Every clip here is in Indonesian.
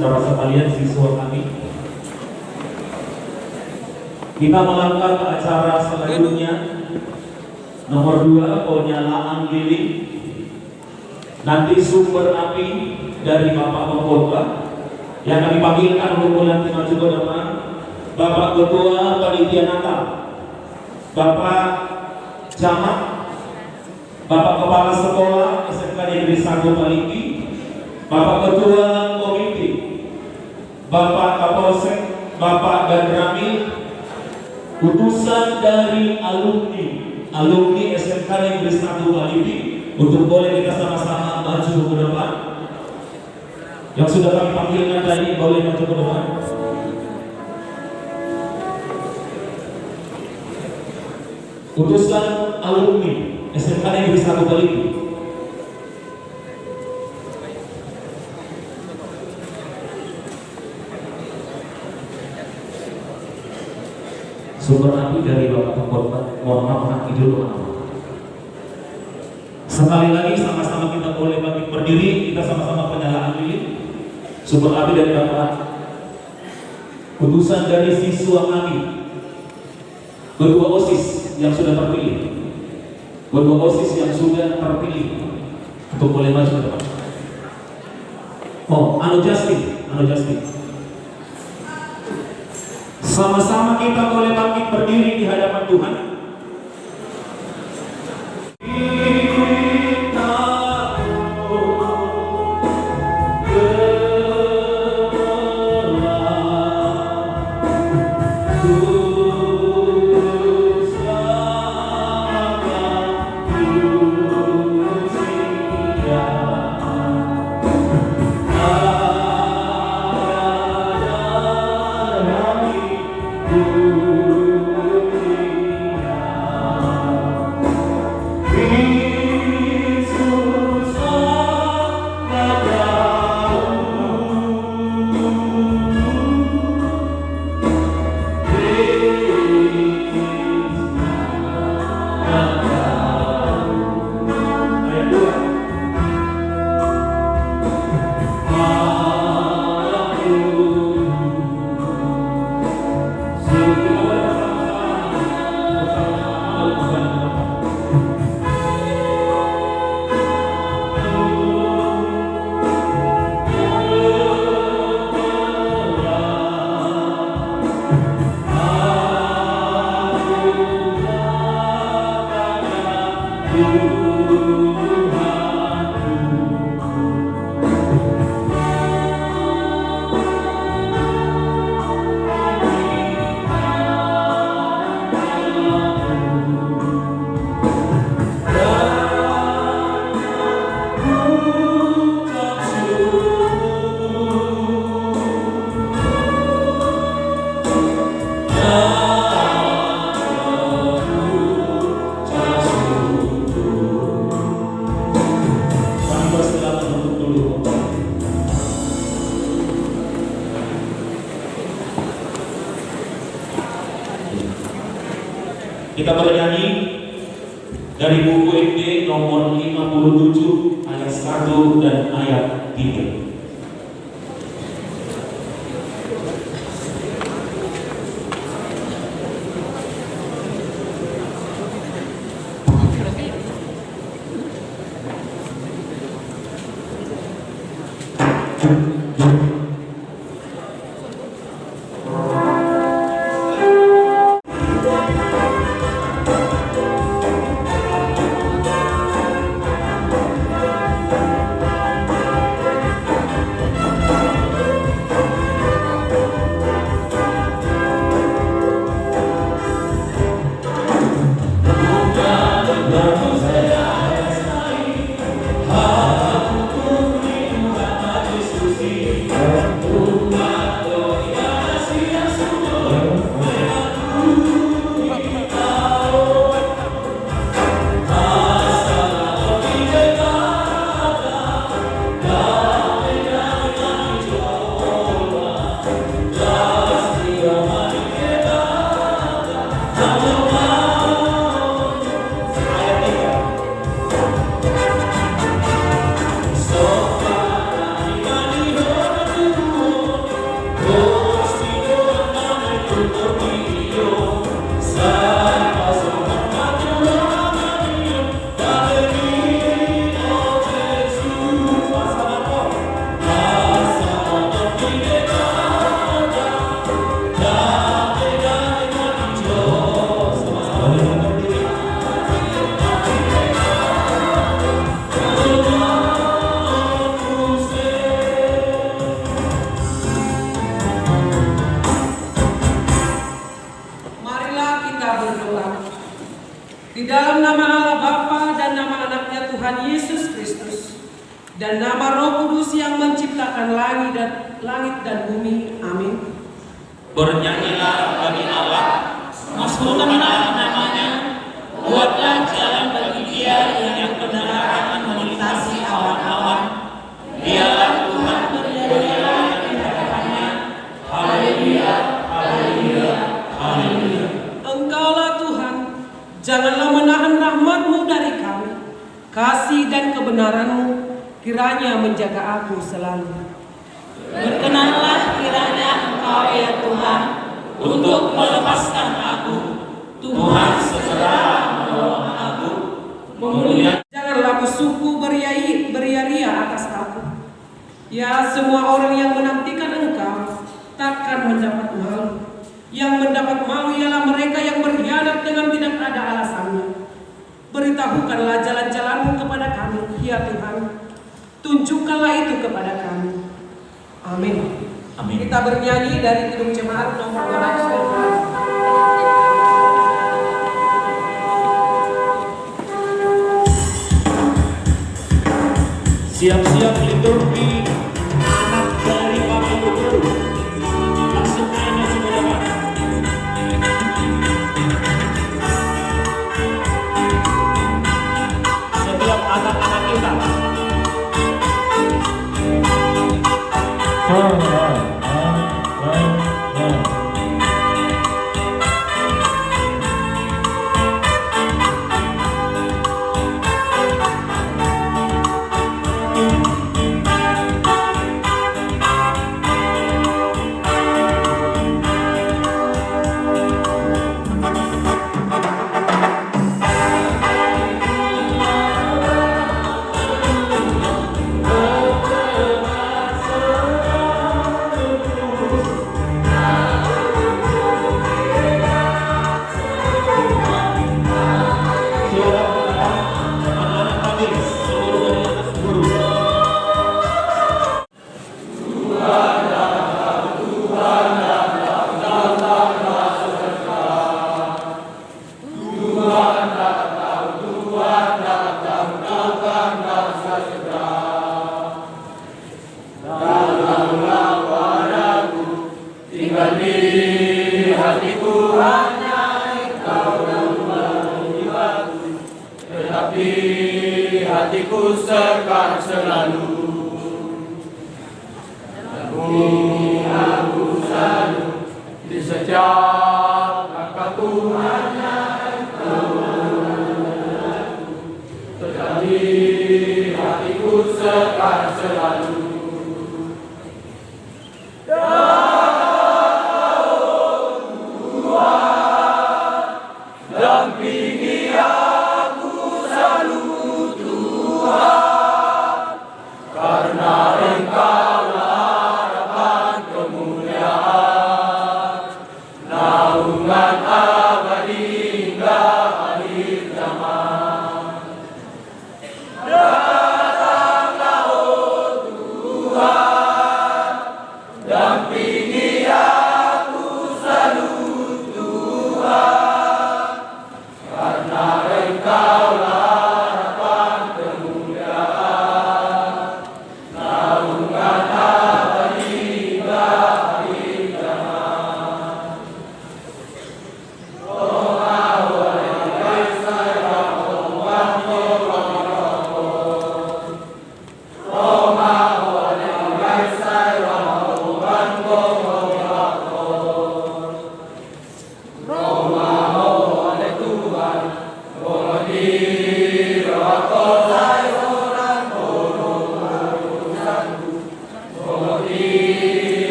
saudara sekalian, siswa kami, kita melangkah ke acara selanjutnya. Nomor 2, penyalaan lilin. Nanti sumber api dari Bapak Pengkhotbah yang kami panggilkan untuk nanti maju ke depan. Bapak Ketua Panitia Natal, Bapak Camat, Bapak Kepala Sekolah SMK Negeri 1 Palinggi, Bapak Ketua Komite, Bapak Kapolsek, Bapak Gandramil, utusan dari alumni SMK Negeri 1 Palinggi, untuk boleh kita sama-sama maju ke depan. Yang sudah kami panggilkan tadi boleh maju ke depan. Utusan alumni SMK Negeri 1 Palinggi. Sumber api dari Bapak Pengkhotbah, mohon maaf nanti dulu. Sekali lagi sama-sama kita boleh bangkit berdiri, kita sama-sama penyalaan lilin. Sumber api dari Bapak, utusan dari siswa kami, kedua OSIS yang sudah terpilih, kedua OSIS yang sudah terpilih untuk boleh maju ke depan. Oh, Anu Justin. Sama-sama kita boleh bangkit berdiri di hadapan Tuhan. Kita bernyanyi dari buku MD nomor 57 ayat 1 dan ayat 3. Di dalam nama Allah Bapa dan nama anaknya Tuhan Yesus Kristus dan nama Roh Kudus yang menciptakan langit dan bumi. Amin. Bernyanyilah bagi Allah, masmurkanlah namanya, buatlah jalan bagi Dia yang benar akan melintasi awan-awan. Dialah Tuhan, berialah di hadapannya. Haleluya, haleluya, haleluya. Engkaulah Tuhan, janganlah menahan rahmat-Mu dari kami. Kasih dan kebenaran-Mu kiranya menjaga aku selalu. Berkenanlah kiranya Engkau ya Tuhan Untuk melepaskan aku, Tuhan segera menolong aku. Memuliakan Janganlah musuhku beria-ria atas aku. Ya, semua orang yang menantikan Engkau takkan mendapat malu. Yang mendapat malu ialah mereka yang berkhianat dengan tidak ada alasannya. Beritahukanlah jalan-jalan-Mu kepada kami, ya Tuhan. Tunjukkanlah itu kepada kami. Amin. Amin. Kita bernyanyi dari Kidung Jemaat nomor 212. siap-siap liturgi anak dari Bapak Guru. Langsung aja saudara. Setiap anak-anak kita. Hatiku sekarang selalu aku selalu di setiap langkah Tuhan yang tetapi hatiku sekarang selalu dampingi aku selalu karena Engkaulah harapan kemuliaan, naungan abadi hingga akhir zaman. Datanglah oh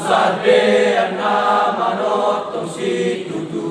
sadean na manot tong si tutu.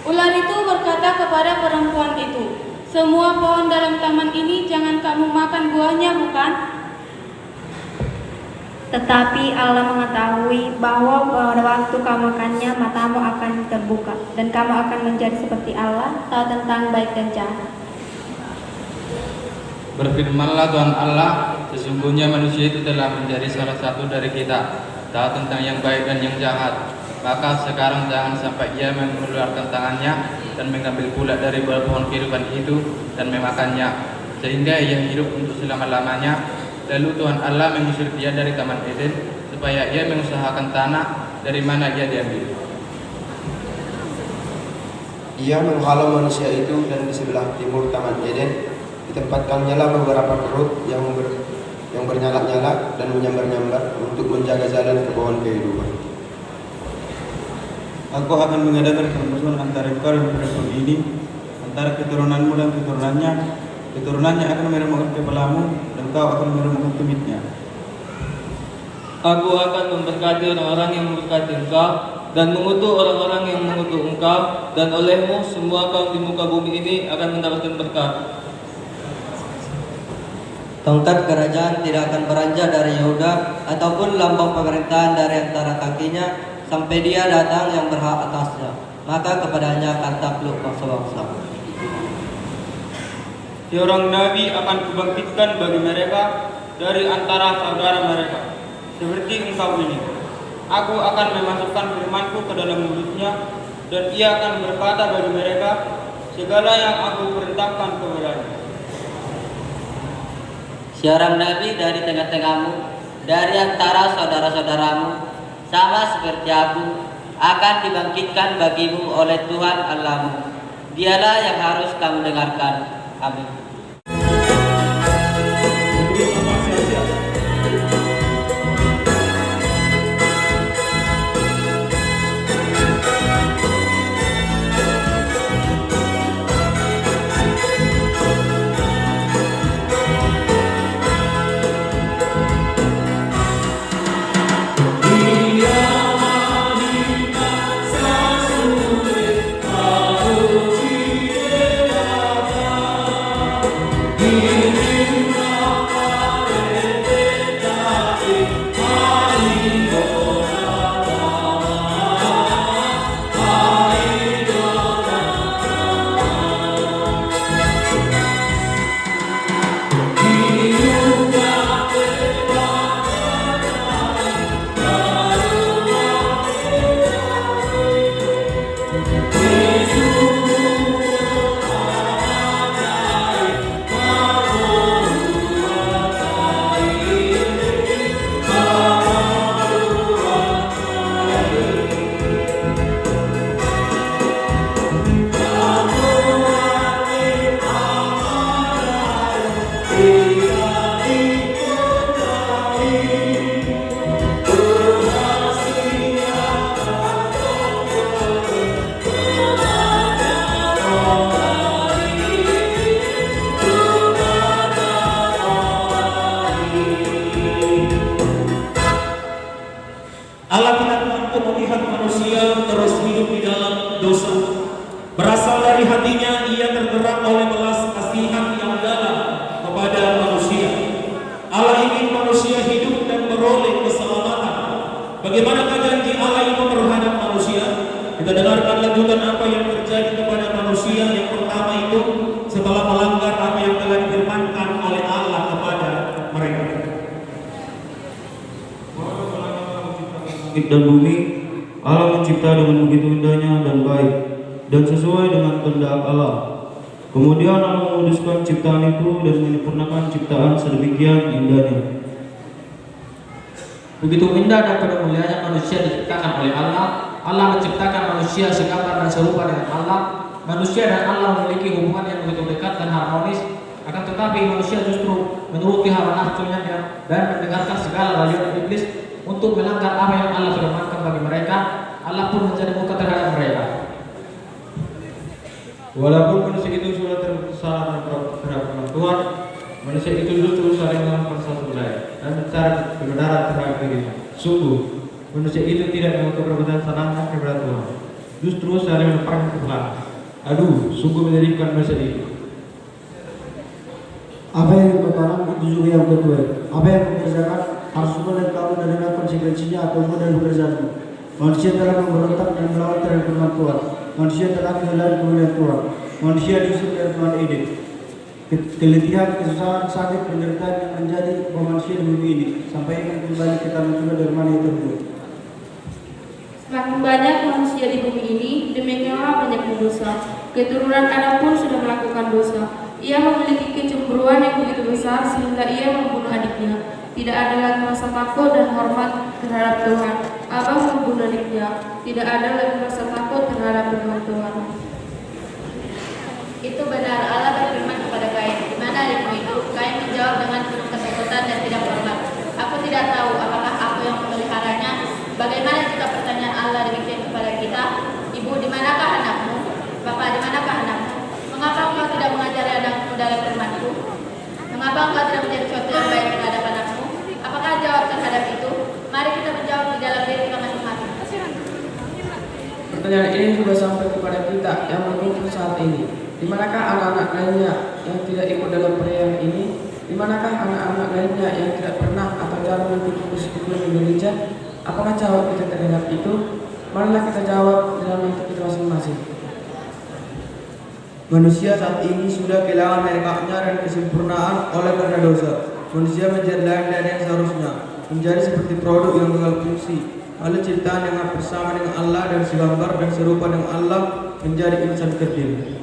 Ular itu berkata kepada perempuan itu, "Semua pohon dalam taman ini jangan kamu makan buahnya, bukan?" Tetapi Allah mengetahui bahwa pada waktu kamu makannya matamu akan terbuka dan kamu akan menjadi seperti Allah, tahu tentang baik dan jahat. Berfirmanlah Tuhan Allah, sesungguhnya manusia itu telah menjadi salah satu dari kita, tahu tentang yang baik dan yang jahat. Maka sekarang jangan sampai ia mengeluarkan tangannya dan mengambil pula dari buah pohon kehidupan itu dan memakannya, sehingga ia hidup untuk selama-lamanya. Lalu Tuhan Allah mengusir dia dari Taman Eden supaya ia mengusahakan tanah dari mana ia diambil. Ia menghalau manusia itu dan di sebelah timur Taman Eden ditempatkannya lah beberapa kerut yang bernyala-nyala dan menyambar-nyambar untuk menjaga jalan ke pohon kehidupan. Aku akan mengadakan permusuhan antara engkau dan perempuan ini, antara keturunanmu dan keturunannya. Keturunannya akan meremukkan kepalamu dan kau akan meremukkan tumitnya. Aku akan memberkati orang-orang yang memberkati engkau dan mengutuk orang-orang yang mengutuk engkau, dan olehmu semua kaum di muka bumi ini akan mendapatkan berkat. Tongkat kerajaan tidak akan beranjak dari Yehuda ataupun lambang pemerintahan dari antara kakinya sampai dia datang yang berhak atasnya, maka kepadanya akan takluk bangsa-bangsa. Seorang nabi akan kubangkitkan bagi mereka dari antara saudara mereka, seperti engkau ini. Aku akan memasukkan firmanku ke dalam mulutnya, dan ia akan berkata bagi mereka segala yang aku perintahkan kepadanya. Seorang nabi dari tengah-tengahmu, dari antara saudara-saudaramu, sama seperti aku, akan dibangkitkan bagimu oleh Tuhan Allahmu. Dialah yang harus kamu dengarkan. Amin. Allah tidak mampu melihat manusia terus hidup di dalam dosa. Berasal dari hatinya ia tergerak oleh belas kasihan yang dalam kepada manusia. Allah ingin manusia hidup dan beroleh keselamatan. Bagaimanakah janji Allah itu terhadap manusia? Kita dengarkan lanjutan apa yang terjadi kepada manusia yang pertama itu setelah melanggar apa yang telah difirmankan oleh Allah kepada mereka. Dan bumi, Allah mencipta dengan begitu indahnya dan baik, dan sesuai dengan kehendak Allah. Kemudian Allah menguduskan ciptaan itu dan menyempurnakan ciptaan sedemikian indahnya. Begitu indah dan penuh mulianya manusia diciptakan oleh Allah. Allah menciptakan manusia segambar dan serupa dengan Allah. Manusia dan Allah memiliki hubungan yang begitu dekat dan harmonis. Akan tetapi manusia justru menuruti hawa nafsunya dan mendengarkan segala rayuan iblis untuk melanggar apa yang Allah firmankan bagi mereka. Allah pun menjadi murka terhadap mereka. Walaupun manusia itu sudah tersalah terhadap Tuhan, manusia itu justru saling melakukan satu lain dan mencari kebenaran terhadap dirinya. Sungguh, manusia itu tidak melakukan perbuatan salahnya kepada Tuhan. justru saling memperang Tuhan. Aduh, sungguh menyedihkan masa ini. Apa yang dipertanam itu juga yang terbaik. Apa yang dikerjakan harus mulai kamu menerima konsekuensinya atau modal pekerjaanmu. Manusia telah memberontak dan melawan terhadap firman Tuhan. Manusia telah kehilangan kemuliaan Tuhan. Manusia diusir dari Tuhan Eden. Keletihan, kesusahan, sakit, penderitaan yang menjadi manusia di bumi ini sampai kembali kita mencoba dari mana itu terbuat. Semakin banyak manusia di bumi ini, demikianlah banyak dosa. Keturunan Adam pun sudah melakukan dosa. Ia memiliki kecemburuan yang begitu besar sehingga ia membunuh adiknya. Tidak ada lagi rasa takut dan hormat terhadap Tuhan. Abang membunuh adiknya. Tidak ada lagi rasa takut terhadap firman Tuhan. Itu benar, Allah berfirman kepada Kain, di mana adikmu itu? Kain menjawab dengan penuh ketakutan dan tidak hormat. Aku tidak tahu apakah aku yang memeliharanya. Bagaimana jika pertanyaan Allah demikian kepada kita? Ibu, di manakah anakmu? Bapak, di manakah anakmu? Mengapa engkau tidak mengajari anakmu dalam firman-Ku? Mengapa engkau tidak menjadi suatu yang baik terhadap anakmu? Apakah jawab terhadap itu? Mari kita menjawab di dalam diri kita masing-masing. Pertanyaan ini juga sampai kepada kita yang berkumpul saat ini. Di manakah anak-anak lainnya yang tidak ikut dalam perayaan ini? Di manakah anak-anak lainnya yang tidak pernah atau jarang mengikuti persekutuan di gereja? Apakah jawab kita terhadap itu? Marilah kita jawab dalam hati kita masing-masing. Manusia saat ini sudah kehilangan hakikatnya dan kesempurnaan oleh karena dosa. Manusia menjadi lain dari yang seharusnya, menjadi seperti produk yang gagal fungsi. Lalu ciptaan yang bersama dengan Allah dan segambar dan serupa dengan Allah menjadi insan kerdil.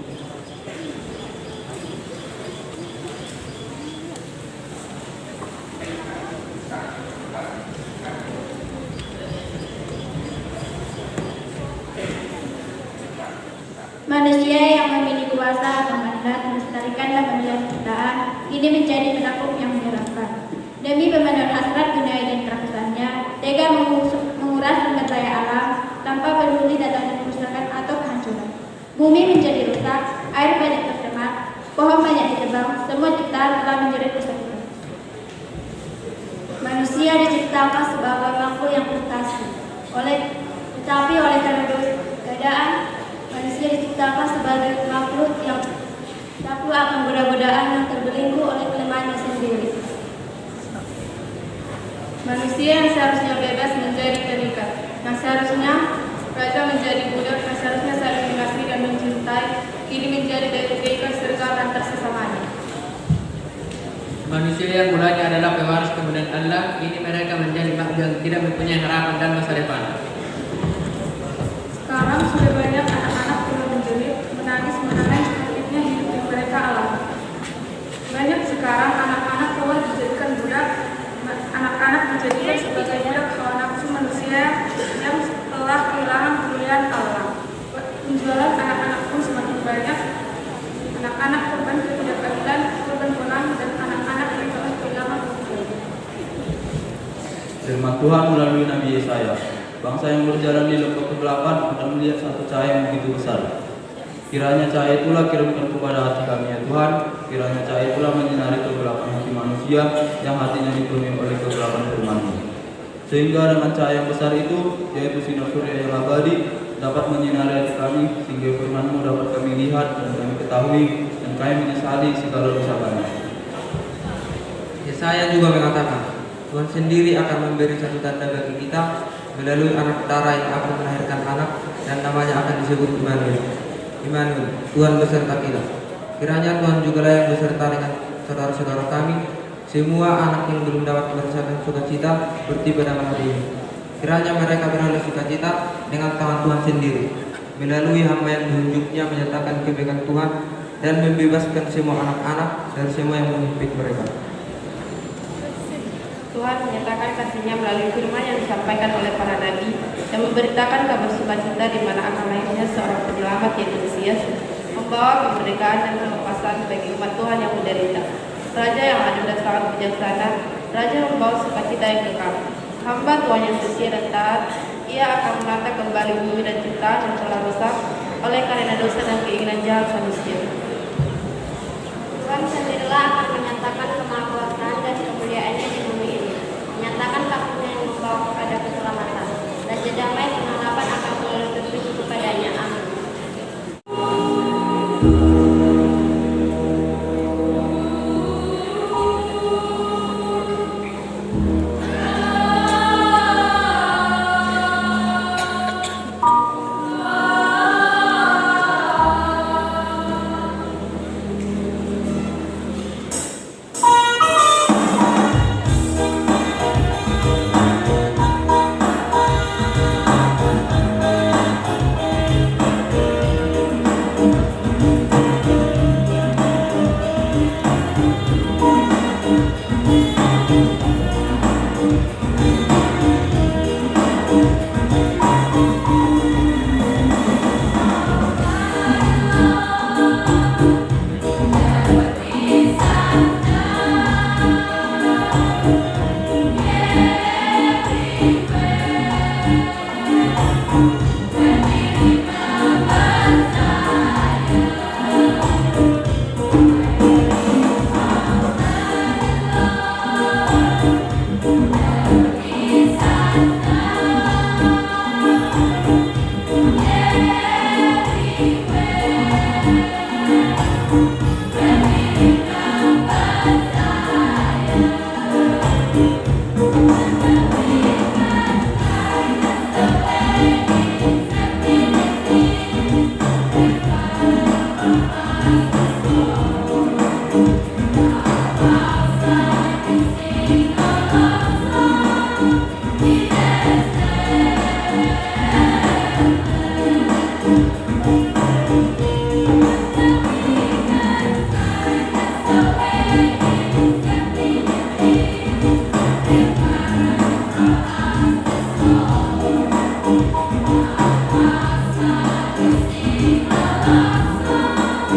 Manusia yang memiliki kuasa pengadilan melestarikan dan memelihara ciptaan ini menjadi penakut yang menyeramkan. Demi pemenuhan hasrat dunia dan kerakusannya, tega menguras sumber daya alam tanpa peduli datangnya kerusakan atau kehancuran. Bumi menjadi rusak, air banyak tercemar, pohon banyak ditebang, semua ciptaan telah menjadi kerusakan. Manusia diciptakan sebagai makhluk yang prestasi, tetapi oleh karena keadaan manusia diciptakan sebagai makhluk yang takut akan goda-godaan yang terbelenggu oleh kelemahannya sendiri. Manusia yang seharusnya bebas menjadi terikat, yang seharusnya raja menjadi budak, yang seharusnya saling mengasihi dan mencintai, kini menjadi terikat sergap antar sesamanya. Manusia yang mulanya adalah pewaris kemudian Allah, kini mereka menjadi makhluk yang tidak mempunyai harapan dan masa depan. Sekarang sudah banyak anak-anak yang menjerit, menangis mengenai sakitnya hidup yang mereka alami. Banyak sekarang anak-anak telah dijadikan budak, anak-anak dijadikan sebagai budak hawa nafsu manusia yang telah kehilangan kemuliaan Allah. Penjualan anak-anak pun semakin banyak. Anak-anak korban ketidakadilan, korban perang, dan anak-anak yang telah kehilangan kemuliaan. Firman Tuhan melalui Nabi Yesaya. Bangsa yang berjalan di lembah kegelapan akan melihat satu cahaya yang begitu besar. Kiranya cahaya itulah kirimkan kepada hati kami ya Tuhan. Kiranya cahaya itulah menyinari kegelapan hati manusia yang hatinya dipenuhi oleh kegelapan firman-Mu. Sehingga dengan cahaya yang besar itu, yaitu sinar surya yang abadi, dapat menyinari hati kami, sehingga firman-Mu dapat kami lihat dan kami ketahui, dan kami menyesali segala dosa kami. Yesaya juga mengatakan, Tuhan sendiri akan memberi satu tanda bagi kita melalui anak tara yang akan melahirkan anak, dan namanya akan disebut Immanuel. Immanuel, Tuhan beserta kita. Kiranya Tuhan juga yang beserta dengan saudara-saudara kami, semua anak yang belum dapat merasakan sukacita bertiba dalam hari ini. Kiranya mereka beroleh sukacita dengan tangan Tuhan sendiri, melalui hamba yang menunjuknya menyatakan kebaikan Tuhan dan membebaskan semua anak-anak dan semua yang menghimpit mereka. Tuhan menyatakan kasih-Nya melalui firman yang disampaikan oleh para nabi dan memberitakan kabar sukacita di mana akan lahirnya seorang penyelamat yaitu Mesias, membawa kemerdekaan dan kelepasan bagi umat Tuhan yang menderita. Raja yang adil dan sangat bijaksana, Raja membawa sukacita yang kekal. Hamba Tuhan yang setia dan taat, Ia akan menata kembali bumi dan ciptaan yang telah rusak oleh karena dosa dan keinginan jahat manusia. Tuhan sendirilah akan menyatakan kemahakuasaan dan kemuliaan-Nya di bumi ini, menyatakan takutnya yang membawa kepada keselamatan, dan damai kemanapun akan selalu tertuju kepada kepadanya.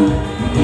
Amin.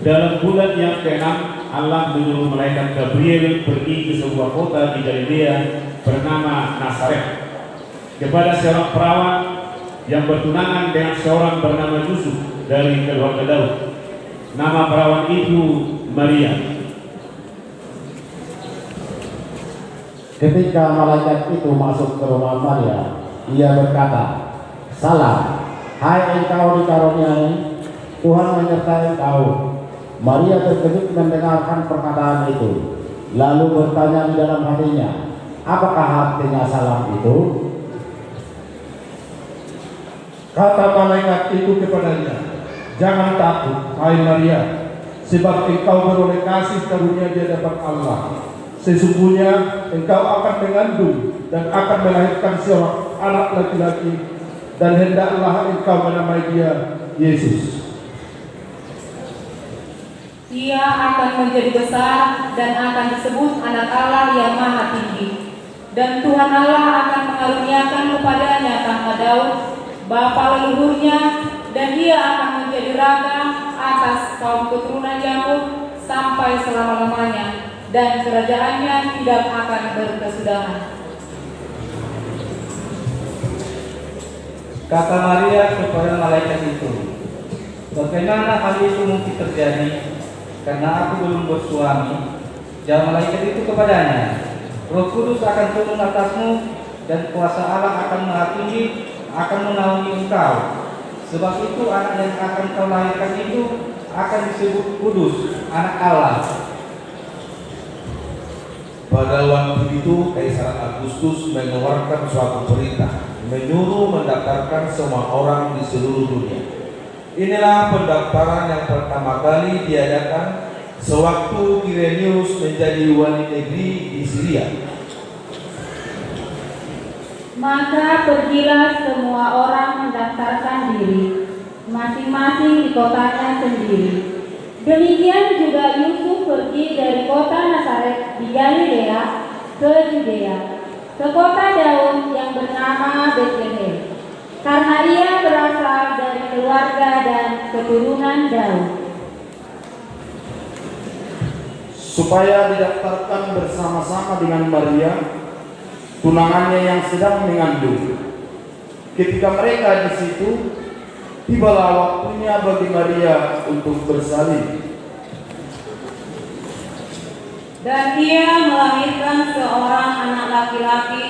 Dalam bulan yang ke-6, Allah menyuruh malaikat Gabriel pergi ke sebuah kota di Galilea bernama Nazaret kepada seorang perawan yang bertunangan dengan seorang bernama Yusuf dari keluarga Daud. Nama perawan itu Maria. Ketika malaikat itu masuk ke rumah Maria, ia berkata, "Salam, hai engkau dikaruniai, Tuhan menyertai engkau." Maria terkejut mendengarkan perkataan itu, lalu bertanya di dalam hatinya, apakah artinya salam itu? Kata malaikat itu kepadanya, "Jangan takut, hai Maria, sebab engkau beroleh kasih karunia di hadapan Allah. Sesungguhnya engkau akan mengandung dan akan melahirkan seorang anak laki-laki, dan hendaklah engkau menamai dia Yesus. Ia akan menjadi besar dan akan disebut Anak Allah yang Maha Tinggi. Dan Tuhan Allah akan mengaruniakan kepadanya tahta Daud, bapa leluhurnya, dan ia akan menjadi raja atas kaum keturunan Yakub sampai selama-lamanya, dan kerajaannya tidak akan berkesudahan." Kata Maria kepada malaikat itu, "Bagaimana hal itu mungkin terjadi? Karena aku belum bersuami." Jawab malaikat itu kepadanya, "Roh Kudus akan turun atasmu, dan kuasa Allah akan Maha Tinggi akan menaungi engkau. Sebab itu anak yang akan kau lahirkan itu akan disebut Kudus, Anak Allah." Pada waktu itu Kaisar Agustus mengeluarkan suatu perintah, menyuruh mendaftarkan semua orang di seluruh dunia. Inilah pendaftaran yang pertama kali diadakan sewaktu Quirinius menjadi wali negeri di Syria. Maka pergilah semua orang mendaftarkan diri, masing-masing di kotanya sendiri. Demikian juga Yusuf pergi dari kota Nazaret di Galilea ke Judea, ke kota Daud yang bernama Betlehem, karena ia berasal dari keluarga dan keturunan Daud. Supaya didaftarkan bersama-sama dengan Maria, tunangannya yang sedang mengandung. Ketika mereka di situ, tibalah waktunya bagi Maria untuk bersalin. Dan ia melahirkan seorang anak laki-laki,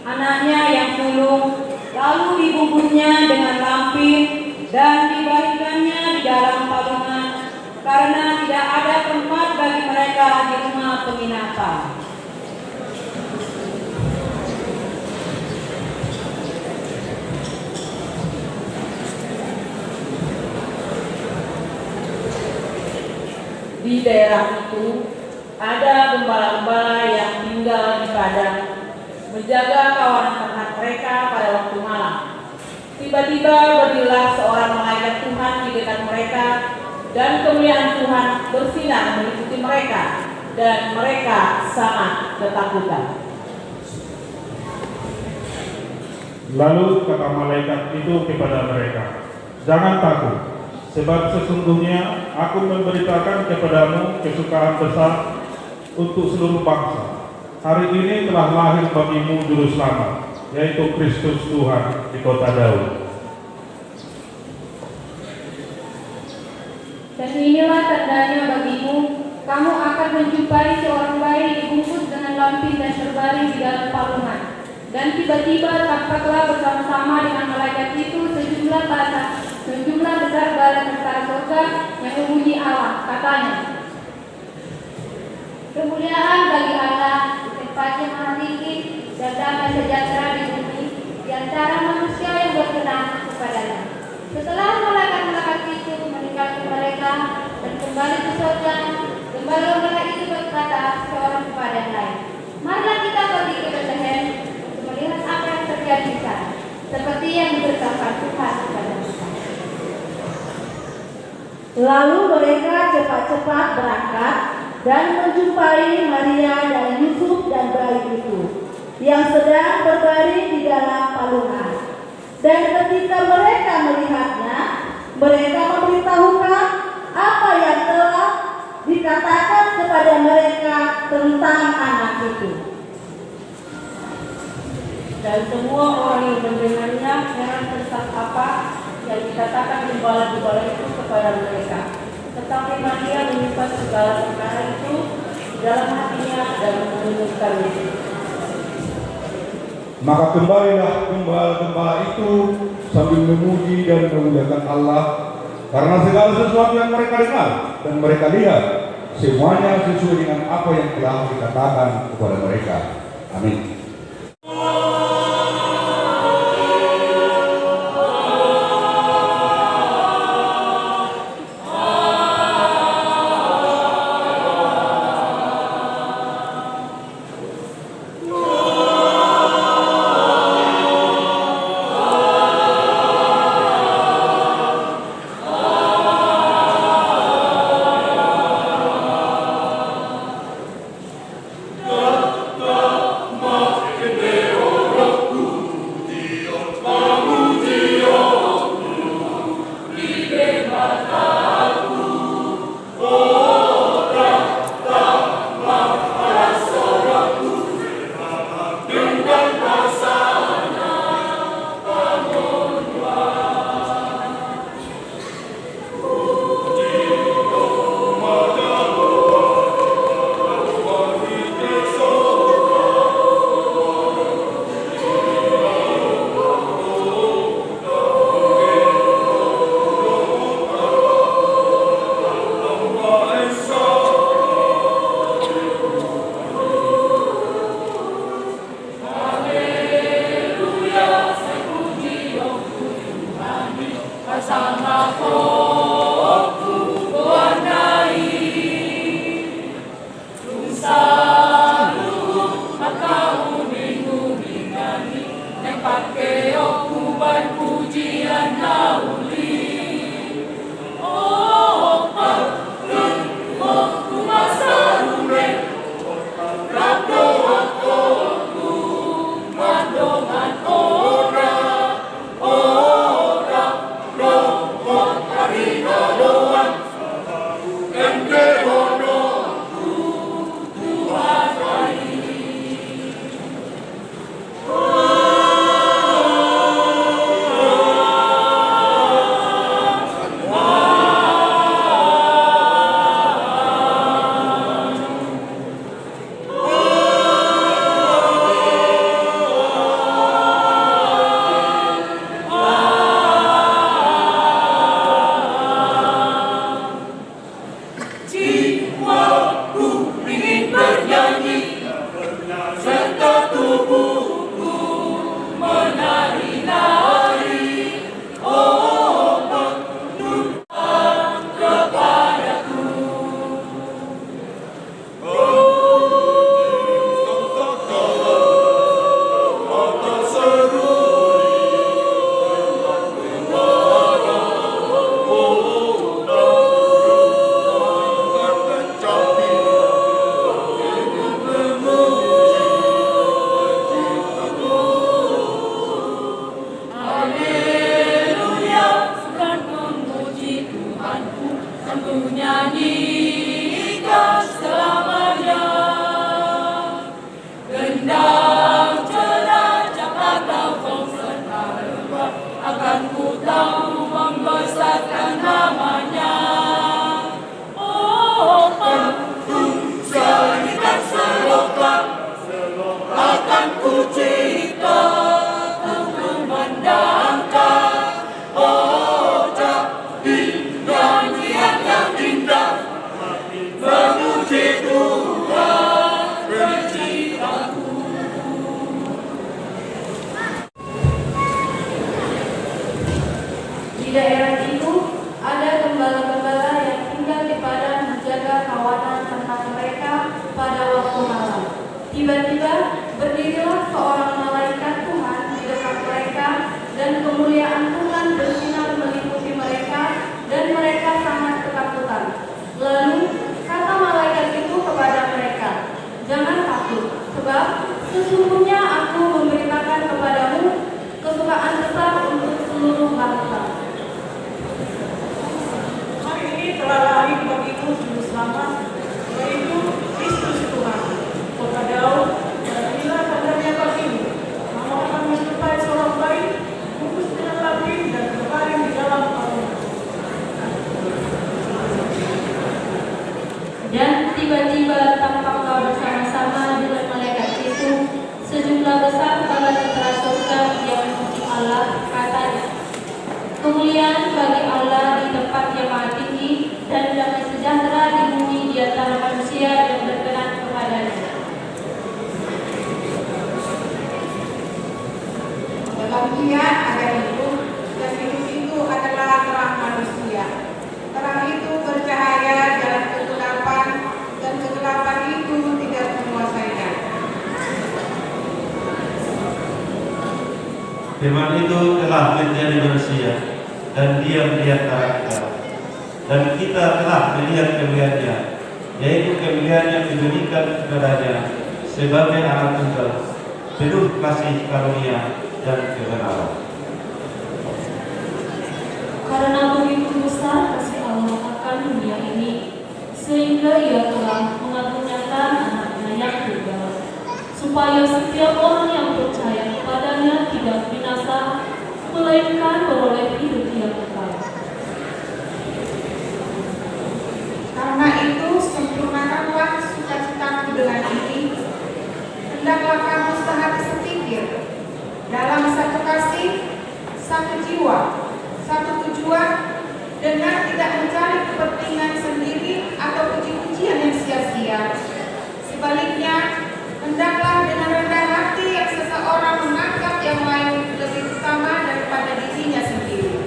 anaknya yang sulung, Lalu dibungkusnya dengan lampin dan dibaringkannya di dalam palungan, karena tidak ada tempat bagi mereka di rumah penginapan. Di daerah itu ada gembala-gembala yang tinggal di padang, menjaga kawanan ternak mereka pada waktu malam. Tiba-tiba berdirilah seorang malaikat Tuhan di dekat mereka, dan kemuliaan Tuhan bersinar meliputi mereka, dan mereka sangat ketakutan. Lalu kata malaikat itu kepada mereka, "Jangan takut, sebab sesungguhnya aku memberitakan kepadamu kesukaan besar untuk seluruh bangsa. Hari ini telah lahir bagimu juru selamat, yaitu Kristus Tuhan di kota Daud. Dan inilah tandanya bagimu, kamu akan menjumpai seorang bayi dibungkus dengan lampin dan terbaring di dalam palungan. Dan tiba-tiba tampaklah bersama-sama dengan malaikat itu sejumlah besar bala tentara surga yang memuji Allah, katanya, Kemuliaan bagi Allah di tempat yang maha tinggi, dan damai sejahtera di bumi di antara manusia yang berkenan kepadanya. Setelah malaikat-malaikat itu meninggalkan mereka dan kembali ke surga, gembala-gembala itu berkata seorang kepada yang lain, "Marilah kita pergi ke Bethlehem untuk melihat apa yang terjadi di sana, seperti yang diberitakan Tuhan kepada kita." Lalu mereka cepat-cepat berangkat dan menjumpai Maria dan Yusuf dan bayi itu yang sedang berbaring di dalam palungan. Dan ketika mereka melihatnya, mereka memberitahukan apa yang telah dikatakan kepada mereka tentang anak itu. Dan semua orang yang mendengarnya heran tentang apa yang dikatakan gembala-gembala itu kepada mereka. Tetapi Maria menyimpan segala perkara itu di dalam hatinya dan merenungkannya. Maka kembalilah gembala-gembala itu sambil memuji dan memuliakan Allah, karena segala sesuatu yang mereka dengar dan mereka lihat, semuanya sesuai dengan apa yang telah dikatakan kepada mereka. Amin. daerah itu ada gembala-gembala yang tinggal di padang menjaga kawanan tentang mereka pada waktu malam. Tiba-tiba berdirilah seorang malaikat Tuhan di dekat mereka, dan kemuliaan Tuhan bersinar meliputi mereka, dan mereka sangat ketakutan. Lalu kata malaikat itu kepada mereka, "Jangan takut, sebab sesungguhnya aku memberitakan kepadamu kesukaan besar untuk seluruh bangsa." Hari ini telah lahir bagimu juru selamat, yaitu Kristus Tuhan, kota Daud, dan inilah tandanya bagimu. Kamu akan menjumpai seorang bayi, bungkus dengan lapis dan terbaring di dalam kalung. Dan tiba-tiba tampaklah bersama-sama dengan malaikat itu sejumlah besar bala tentara surga yang memuji Allah, katanya, "Kemuliaan bagi Allah di tempat yang maha tinggi, dan damai sejahtera di bumi di antara manusia yang berkenan kepadanya." Dalam Dia ada hidup, dan hidup itu adalah terang manusia. Terang itu bercahaya dalam kegelapan, dan kegelapan itu tidak menguasainya. Firman itu telah menjadi manusia dan diam di antara kita, dan kita telah melihat kemuliaannya, yaitu kemuliaan yang diberikan kepadanya sebagai anak tunggal, penuh kasih karunia dan kebenaran. Karena begitu besar kasih Allah akan dunia ini, sehingga Ia telah mengaruniakan anaknya yang tunggal, supaya setiap orang yang percaya kepadanya tidak binasa, melainkan beroleh hidup yang kekal. Karena itu sempurnakanlah sukacitamu dengan ini. Hendaklah kamu sehati sepikir, dalam satu kasih, satu jiwa, satu tujuan, dengan tidak mencari kepentingan sendiri atau puji-pujian yang sia-sia. Sebaliknya, hendaklah dengan rendah hati yang seseorang menganggap yang lain lebih utama daripada dirinya sendiri.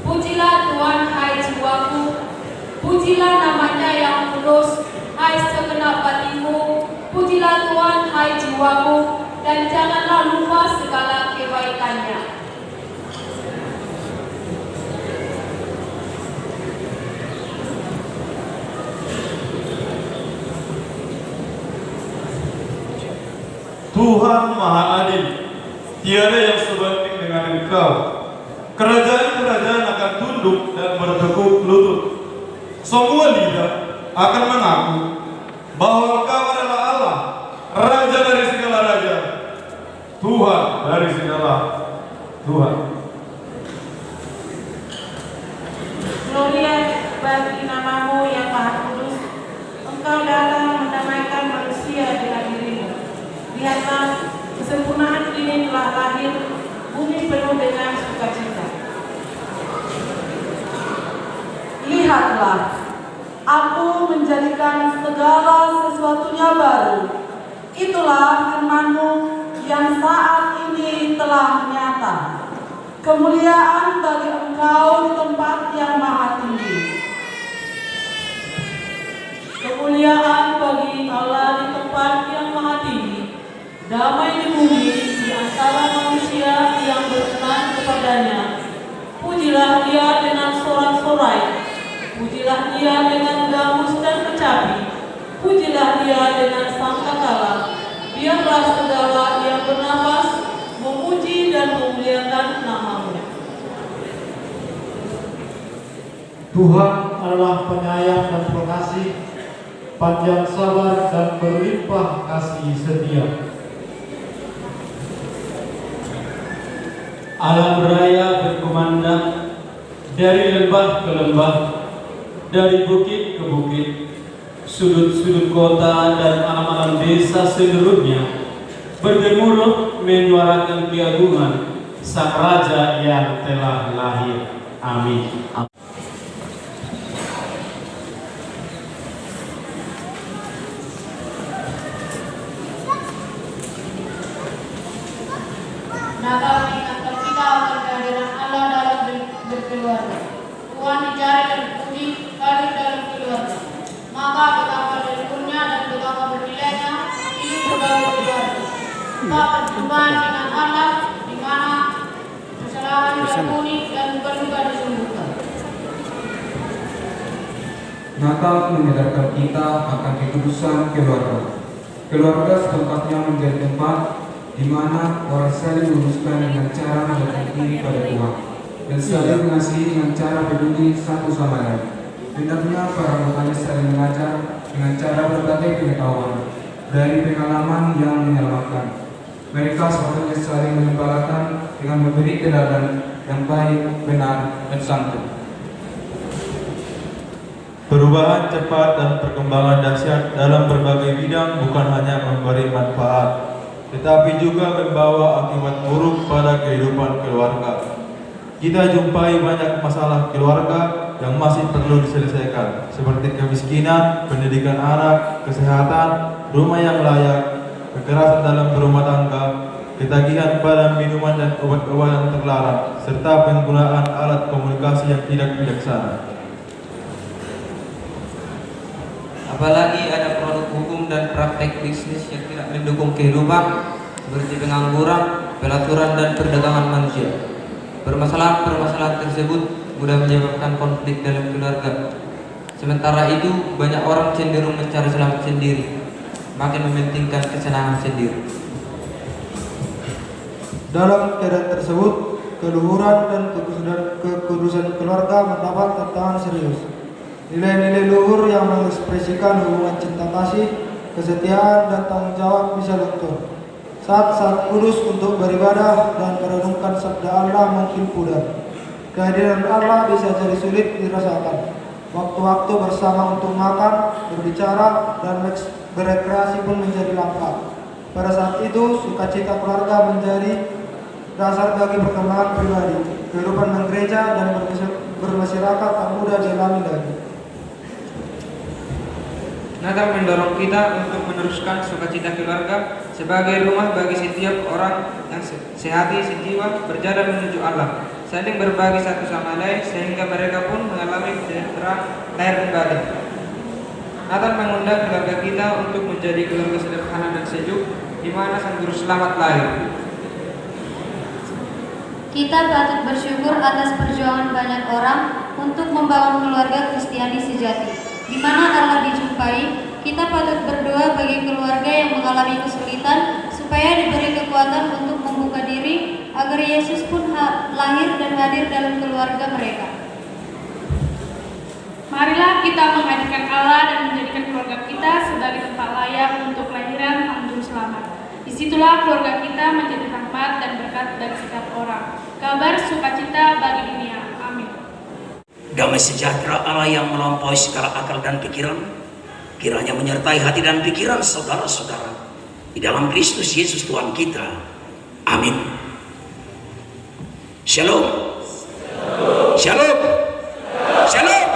Pujilah Tuhan, hai jiwaku, pujilah namanya yang kudus, hai segenap hatimu. Pujilah Tuhan, hai jiwaku, dan janganlah lupa segala kebaikannya. Tuhan Maha Adil, tiada yang sebanding dengan Engkau. Kerajaan-kerajaan akan tunduk dan bertekuk lutut. Semua lidah akan mengaku bahwa Engkau adalah Allah, Raja dari segala raja, Tuhan dari segala Tuhan. Gloria bagi namamu yang maha kudus. Engkau datang mendamaikan manusia dengan dirimu. Lihatlah, kesempurnaan ini telah lahir, bumi penuh dengan sukacita. Lihatlah, aku menjadikan segala sesuatunya baru. Itulah firman-Mu yang saat ini telah nyata. Kemuliaan bagi Engkau di tempat yang maha tinggi. Kemuliaan bagi Allah di tempat yang maha tinggi. Damai di bumi di antara manusia yang berkenan kepadanya. Pujilah Dia dengan sorak-sorai. Pujilah Dia dengan gambus dan kecapi. Pujilah Dia dengan sangkakala. Biarlah segala yang bernafas memuji dan memuliakan nama-Mu. Tuhan adalah penyayang dan pengasih, panjang sabar dan berlimpah kasih setia. Alam raya berkumandang dari lembah ke lembah, dari bukit ke bukit, sudut-sudut kota dan alam-alam desa seluruhnya bergemuruh menyuarakan keagungan Sang Raja yang telah lahir. Amin. Maka mengingatkan kita akan kehadiran Allah dalam berkeluarga. Tuhan dicari dan dipuji hadir dalam keluarga. Maka betapa leluhurnya dan betapa bernilainya ini berbagai keluarga. Kita perjumpaan dengan Allah di mana kesalahan diampuni dan luka-luka disembuhkan. Natal menyadarkan kita akan kekudusan keluarga. Keluarga sepatutnya menjadi tempat di mana orang saling meluruskan dengan cara mendekatkan diri pada Tuhan dan saling mengasihi dengan cara peduli satu sama lain. Hendaknya para anggotanya saling mengajar dengan cara berbagai pengetahuan dari pengalaman yang menyelamatkan. Mereka sepatutnya saling menyebarkan dengan memberi teladan yang baik, benar, dan santun. Perubahan cepat dan perkembangan dahsyat dalam berbagai bidang bukan hanya memberi manfaat, tetapi juga membawa akibat buruk pada kehidupan keluarga. Kita jumpai banyak masalah keluarga yang masih perlu diselesaikan, seperti kemiskinan, pendidikan anak, kesehatan, rumah yang layak, kekerasan dalam berumah tangga, ketagihan pada minuman dan obat-obatan terlarang, serta penggunaan alat komunikasi yang tidak bijaksana. Apalagi ada produk hukum dan praktek bisnis yang tidak mendukung kehidupan seperti pengangguran, pelaturan, dan perdagangan manusia. Permasalahan-permasalahan tersebut mudah menyebabkan konflik dalam keluarga. Sementara itu, banyak orang cenderung mencari selamat sendiri, makin mementingkan kesenangan sendiri. Dalam keadaan tersebut, keluhuran dan kekudusan keluarga mendapat tantangan serius. Nilai-nilai luhur yang mengekspresikan hubungan cinta kasih, kesetiaan, dan tanggung jawab bisa luntur. Saat kudus untuk beribadah dan merenungkan sabda Allah mungkin pudar. Kehadiran Allah bisa jadi sulit dirasakan. Waktu-waktu bersama untuk makan, berbicara, dan berekreasi pun menjadi langka. Pada saat itu, sukacita keluarga menjadi dasar bagi perkembangan pribadi. Kehidupan bergereja dan bermasyarakat tak mudah dialami lagi. Natal mendorong kita untuk meneruskan sukacita keluarga sebagai rumah bagi setiap orang yang sehati sejiwa berjalan menuju Allah, saling berbagi satu sama lain sehingga mereka pun mengalami kesejahteraan lahir kembali. Natal mengundang keluarga kita untuk menjadi keluarga sederhana dan sejuk di mana Sang Juru Selamat lahir. Kita patut bersyukur atas perjuangan banyak orang untuk membangun keluarga Kristiani sejati. Di mana Allah dijumpai, kita patut berdoa bagi keluarga yang mengalami kesulitan supaya diberi kekuatan untuk membuka diri agar Yesus pun lahir dan hadir dalam keluarga mereka. Marilah kita menghadirkan Allah dan menjadikan keluarga kita sebagai tempat layak untuk kelahiran Sang Juru Selamat. Disitulah keluarga kita menjadi rahmat dan berkat bagi setiap orang. Kabar sukacita bagi dunia. Amin. Damai sejahtera Allah yang melampaui segala akal dan pikiran, kiranya menyertai hati dan pikiran saudara-saudara di dalam Kristus Yesus Tuhan kita. Amin. Shalom. Shalom. Shalom.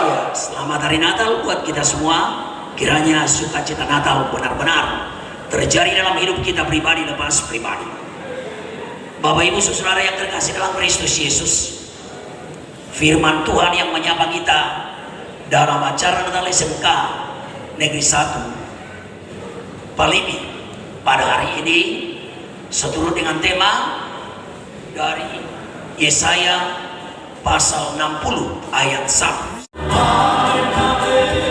Ya, selamat hari Natal buat kita semua. Kiranya sukacita Natal benar-benar terjadi dalam hidup kita pribadi lepas pribadi. Bapak Ibu Saudara yang terkasih dalam Kristus Yesus, firman Tuhan yang menyapa kita dalam acara Natal SMK Negeri 1 Palimi pada hari ini seturut dengan tema dari Yesaya pasal 60 ayat 1. Amen.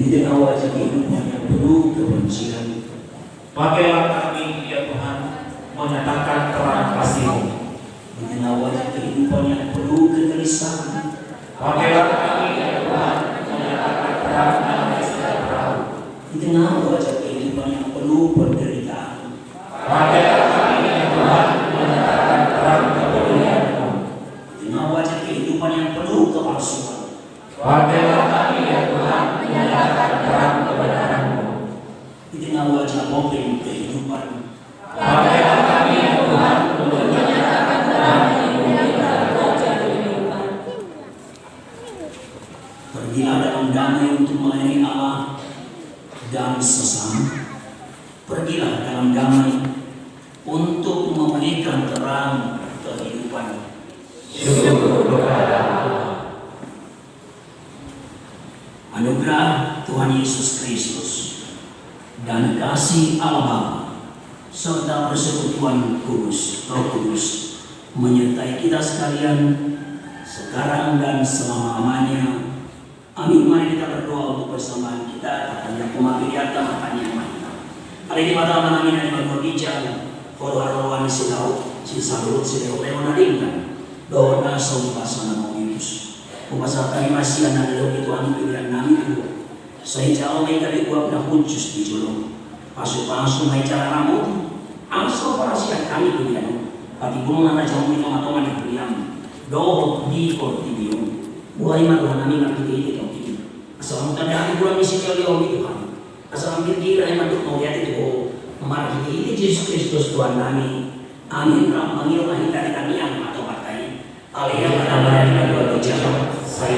Di tengah wajah kehidupan yang penuh kebencian, pakailah kami ya Tuhan menyatakan terang kasih-Mu. Di tengah wajah kehidupan yang penuh kegelisahan, pakailah kami ya Tuhan menyatakan terang damai sejahtera. Di tengah wajah kehidupan yang penuh penderitaan, pakailah kami ya Tuhan menyatakan terang kepedulian-Mu. Di tengah wajah kehidupan yang penuh kepalsuan, pakailah kami ya Tuhan menyatakan terang kebenaran-Mu. Di tengah wajah mobil kehidupan, pakailah kami ya Tuhan untuk menyatakan terang kehidupan. Pergilah dalam damai untuk melayani Allah dan sesama. Pergilah dalam damai untuk memberikan terang kehidupan. Syukur kepada Allah. Anugerah Tuhan Yesus Kristus dan kasih Allah Bapa serta persekutuan kudus Roh Kudus menyertai kita sekalian sekarang dan selama-lamanya. Amin. Mari kita berdoa untuk persembahan kita yang pemagiriata matanya kita. Hari ini pada malam ini di Bagordijan, Forwarwan Silau, Sisalut, Silau Leonadingkan, Doa Saum Pasana Mobius. Upasakan masih anak lalu itu anu pilihan nami dulu. Saya jauh mai dari gua pernah kuncus di Jolong. Pasu mai cara rambut. Angsa operasian kami pilihan. Pati bunga na jauh itu matoman di pilihan. Doh di kortibium. Buai maruhan nami ngerti itu kau ini. Asal muka dari bulan misi oleh Tuhan. Asal ambil diri yang manduk mau lihat itu. Marah itu Yesus Kristus Tuhan kami. Amin. Rahmanil lahir dari kami yang atau partai. Alih yang pada di kedua bicara. Saya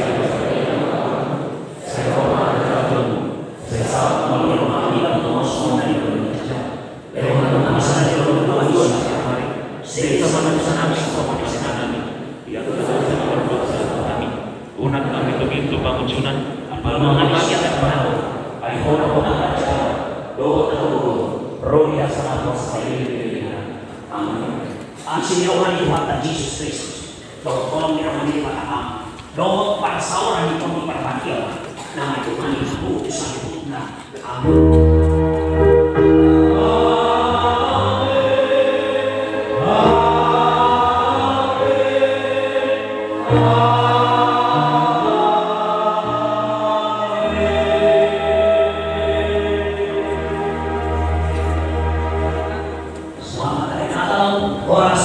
hormat kepada-Mu. Saya sangat menghormati dan mengosong dari Indonesia. Lewat nama saya berdoa hari. Saya sama kami sama di sana kami. Ya Tuhan berdoa kami. Unak kami begitu bangunan. Manusia dan perahu. Ayah orang aja. Doa roh yang sangat sekali. Amin. Asin Tuhan Yesus Kristus. Tolong dirahmati Tuhan. Doa para saudara di pondok perhatian. Nama Tuhan Yesus disambutkan. Amin. Selamat hari Natal. Horas.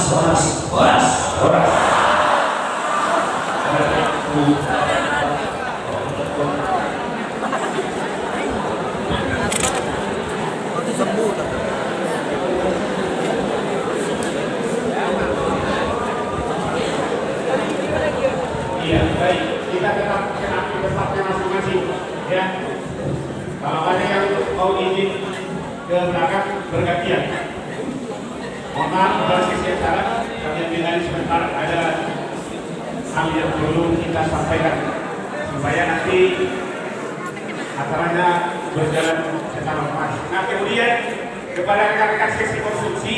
Iya, baik. Kita tetap kenal pesertanya masing-masing, ya. Kalau ada yang mau izin ke belakang bergantian. Mohon maaf, berarti sekarang kami tinggal sebentar ada hal yang perlu kita sampaikan supaya nanti acaranya berjalan secara normal. Nah, kemudian kepada rekan-rekan sesi konsumsi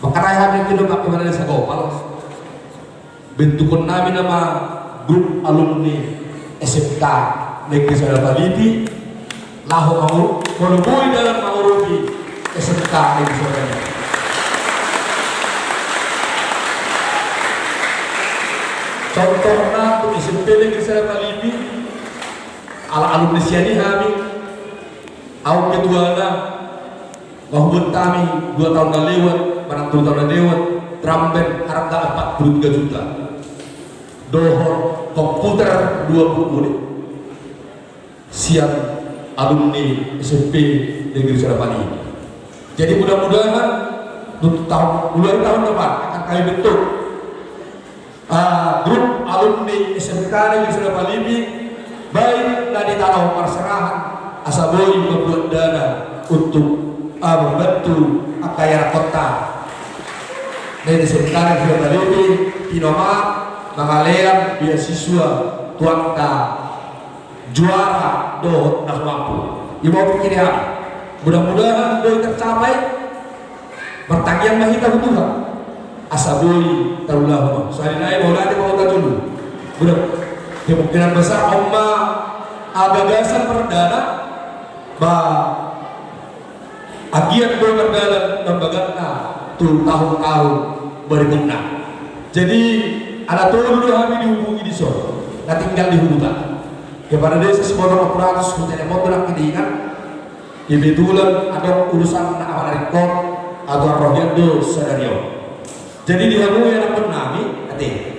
Pakarayahan itu dong pakai mana sa Gopal. Bentukon namin nama grup alumni SMK Negeri Serdang Baliti. Laho mau menemui dalam menguruti SMK Negeri Serdang. Contohnya untuk SMP Negeri Serdang Baliti, ala alumni siani kami, awal ketuana, bahwa kami 2 tahun yang lewat, barang 2 tahun yang lewat, drum band harga 43 juta, dohor komputer 20 unit, siang alumni SMP Negeri Serdang Baliti. Jadi mudah-mudahan mulai tahun depan akan kami bentuk grup alumni SMK Negeri Serdang Baliti, baik dari tanah perserahan asaboi membuat dana untuk membantu akayara kota dari SMK Negeri Serdang Baliti, Pinoma, Mangalean, beasiswa, tuangka, juara, dohot, nak mampu. Ibu pikir ya, mudah-mudahan doi tercapai, bertagihan mahita Tuhan. Asaboi tarulah soalnya mau nanti mau tak dulu. Udah kemungkinan besar omma gagasan perdana agiat perdana lembaga tuh tahun-tahun berikutnya. Jadi ada turun dulu kami dihubungi di Solo, nah tinggal di hutan. Kepada desa semua operatus mencari motor yang kidingan. Kebetulan ada urusan nak awal rekor atau rohendo sadario. Jadi di hamu yang dapat nami, nanti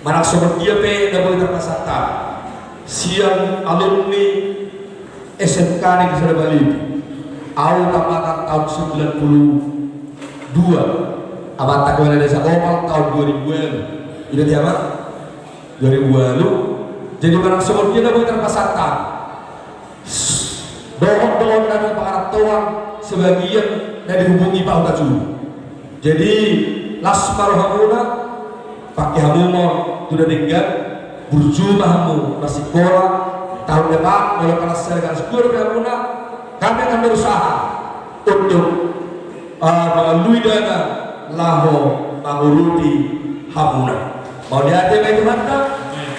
mana sobat dia pe dapat terpasata siang alumni SMK Negeri Serdang Baliti, awal tamatan tahun 92, abad takwala desa Gopal tahun 2000, itu dia apa? 2000 lalu. Jadi mana sobat dia dapat terpasata, doang dari pengarap tuang sebagian dari hubungi Pak Utaju. Jadi lasmar hamuna pakai hamumon sudah tinggal berjumlah hamu masih sekolah tahun depan mulai kelas seragam sekolah hamuna kami akan berusaha untuk melalui dana laho menguruti hamuna mau dihati baik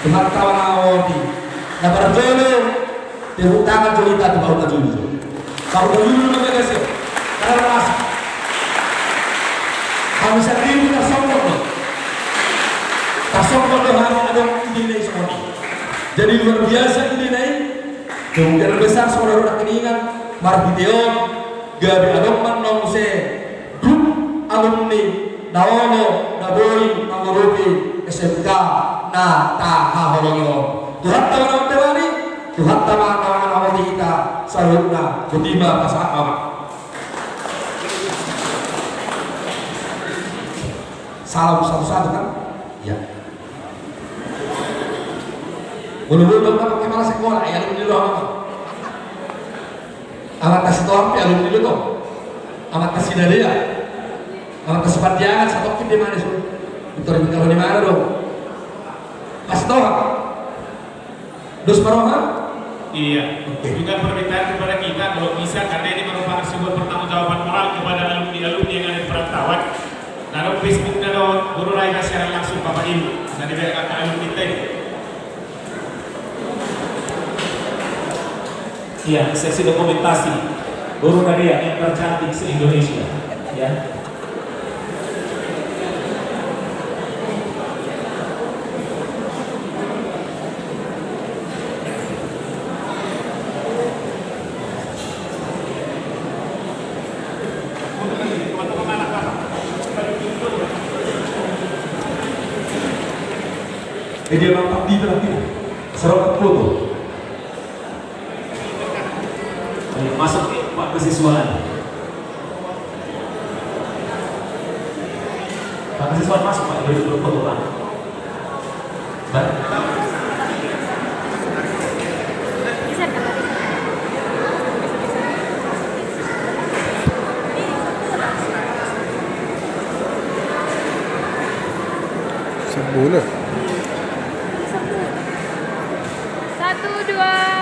Tuhan kawan awati nah berjolo tepuk tangan cerita tuh kau tak jujur kau dulu namanya sih karena masih kami sendiri tersombong loh. Tersombong loh ada nilai semua. Jadi luar biasa nilai. Kemungkinan besar saudara keningan Margideon, Gabi Adoman Nongse, grup alumni Nawono, Naboi, Mangurupi, SMK, Tahaholongyo. Tuhan tahu nama Tuhan tahu nama kita, salutna, budiba pasakama. Salam satu-satu kan? Ya. Belum pakai malah sekolah, ya alumni lo apa? Amat kasih tau apa alumni lo tuh? Amat kasih dari ya? Amat kasih panjangan satu kit di mana sih? Betul kalau di mana dong? Kasih tau apa? Dos marohan? Iya. Juga permintaan kepada kita kalau bisa karena ini merupakan sebuah pertanggungjawaban moral kepada alumni-alumni yang ada di perantauan. Lalu Facebook na doon, guru rai na siya langsung papain na nilai kita ini. Iya, sesi dokumentasi guru Nadia yang tercantik se-Indonesia. Ya. Dia nampak di belakang kita, serobot foto. Masuk Pak Kesiswaan. Pak Kesiswaan masuk Pak, boleh foto Pak. Baik. Sebulan. 1, 2